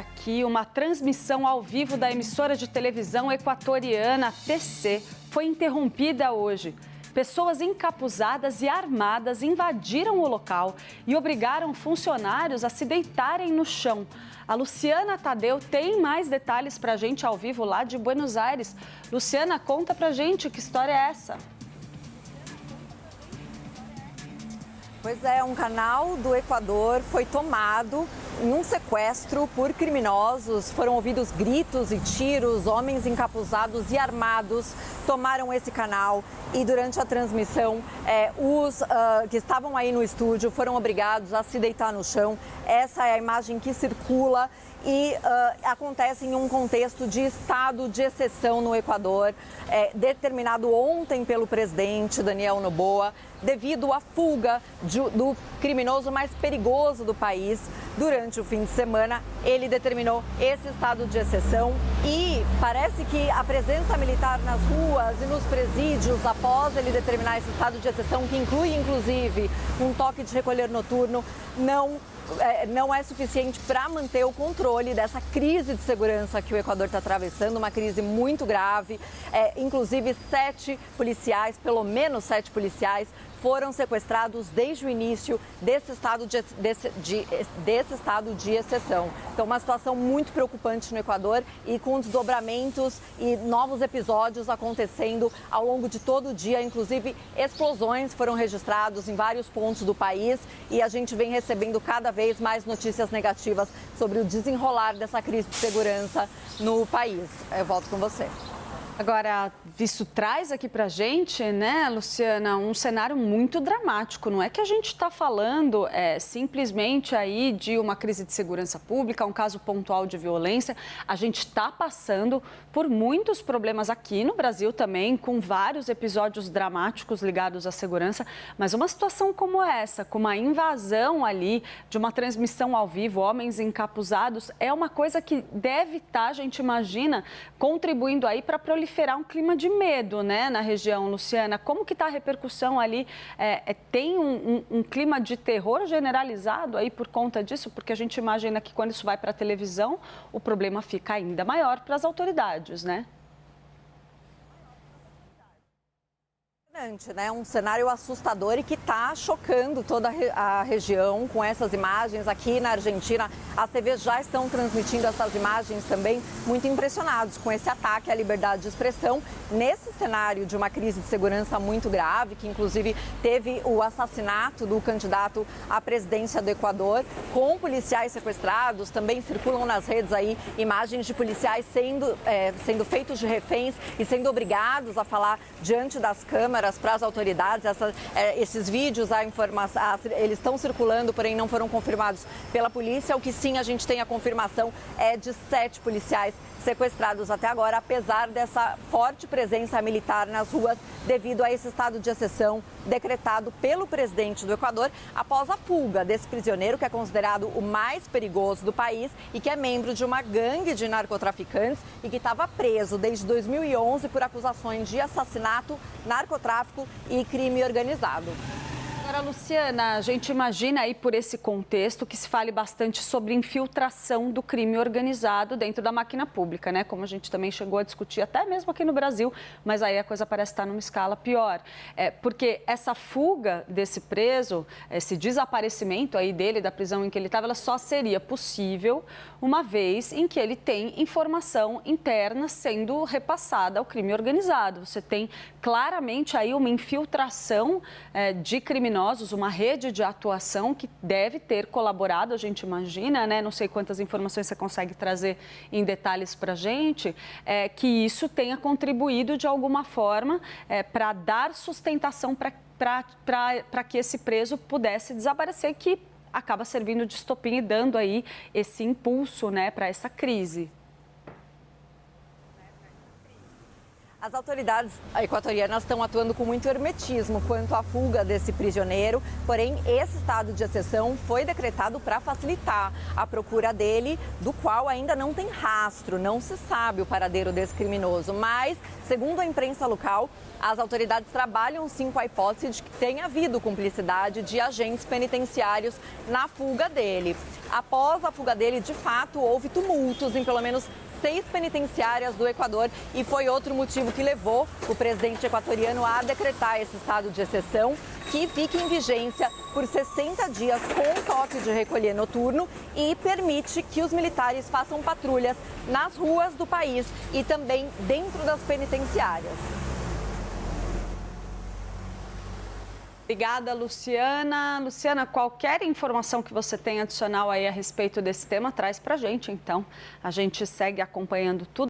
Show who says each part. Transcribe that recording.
Speaker 1: aqui, uma transmissão ao vivo da emissora de televisão equatoriana TC foi interrompida hoje. Pessoas encapuzadas e armadas invadiram o local e obrigaram funcionários a se deitarem no chão. A Luciana Tadeu tem mais detalhes para a gente ao vivo lá de Buenos Aires. Luciana, conta para a gente que história é essa?
Speaker 2: Pois é, um canal do Equador foi tomado em um sequestro por criminosos. Foram ouvidos gritos e tiros, homens encapuzados e armados tomaram esse canal e durante a transmissão os que estavam aí no estúdio foram obrigados a se deitar no chão. Essa é a imagem que circula e acontece em um contexto de estado de exceção no Equador, determinado ontem pelo presidente Daniel Noboa, devido à fuga do criminoso mais perigoso do país. Durante o fim de semana, ele determinou esse estado de exceção e parece que a presença militar nas ruas e nos presídios, após ele determinar esse estado de exceção, que inclui inclusive um toque de recolher noturno, não é suficiente para manter o controle dessa crise de segurança que o Equador está atravessando, uma crise muito grave. Inclusive, pelo menos 7 policiais foram sequestrados desde o início desse estado de exceção. Então, uma situação muito preocupante no Equador e com desdobramentos e novos episódios acontecendo ao longo de todo o dia. Inclusive, explosões foram registradas em vários pontos do país e a gente vem recebendo cada vez mais notícias negativas sobre o desenrolar dessa crise de segurança no país. Eu volto com você.
Speaker 1: Agora, isso traz aqui pra gente, né, Luciana, um cenário muito dramático. Não é que a gente está falando simplesmente aí de uma crise de segurança pública, um caso pontual de violência. A gente está passando por muitos problemas aqui no Brasil também, com vários episódios dramáticos ligados à segurança. Mas uma situação como essa, com uma invasão ali de uma transmissão ao vivo, homens encapuzados, é uma coisa que deve estar, a gente imagina, contribuindo aí para proliferar um clima de medo, né, na região, Luciana. Como que está a repercussão ali? Tem um clima de terror generalizado aí por conta disso? Porque a gente imagina que quando isso vai para a televisão, o problema fica ainda maior para as autoridades, né?
Speaker 2: Né? Um cenário assustador e que está chocando toda a região com essas imagens. Aqui na Argentina, as TVs já estão transmitindo essas imagens também, muito impressionados com esse ataque à liberdade de expressão, nesse cenário de uma crise de segurança muito grave, que inclusive teve o assassinato do candidato à presidência do Equador, com policiais sequestrados. Também circulam nas redes aí imagens de policiais sendo feitos de reféns e sendo obrigados a falar diante das câmeras para as autoridades. Esses vídeos, eles estão circulando, porém não foram confirmados pela polícia. O que sim a gente tem a confirmação é de 7 policiais sequestrados até agora, apesar dessa forte presença militar nas ruas devido a esse estado de exceção decretado pelo presidente do Equador após a fuga desse prisioneiro, que é considerado o mais perigoso do país e que é membro de uma gangue de narcotraficantes e que estava preso desde 2011 por acusações de assassinato, narcotráfico e crime organizado.
Speaker 1: Agora, Luciana, a gente imagina aí por esse contexto que se fale bastante sobre infiltração do crime organizado dentro da máquina pública, né? Como a gente também chegou a discutir até mesmo aqui no Brasil, mas aí a coisa parece estar numa escala pior. Porque essa fuga desse preso, esse desaparecimento aí dele, da prisão em que ele estava, ela só seria possível uma vez em que ele tem informação interna sendo repassada ao crime organizado. Você tem claramente aí uma infiltração de criminosos, uma rede de atuação que deve ter colaborado, a gente imagina, né? Não sei quantas informações você consegue trazer em detalhes para a gente, que isso tenha contribuído de alguma forma para dar sustentação para que esse preso pudesse desaparecer, que acaba servindo de estopim e dando aí esse impulso, né, para essa crise.
Speaker 2: As autoridades equatorianas estão atuando com muito hermetismo quanto à fuga desse prisioneiro, porém esse estado de exceção foi decretado para facilitar a procura dele, do qual ainda não tem rastro, não se sabe o paradeiro desse criminoso. Mas, segundo a imprensa local, as autoridades trabalham sim com a hipótese de que tenha havido cumplicidade de agentes penitenciários na fuga dele. Após a fuga dele, de fato, houve tumultos em pelo menos 6 penitenciárias do Equador e foi outro motivo que levou o presidente equatoriano a decretar esse estado de exceção, que fica em vigência por 60 dias com toque de recolher noturno e permite que os militares façam patrulhas nas ruas do país e também dentro das penitenciárias.
Speaker 1: Obrigada, Luciana. Luciana, qualquer informação que você tenha adicional aí a respeito desse tema, traz pra gente, então. A gente segue acompanhando tudo.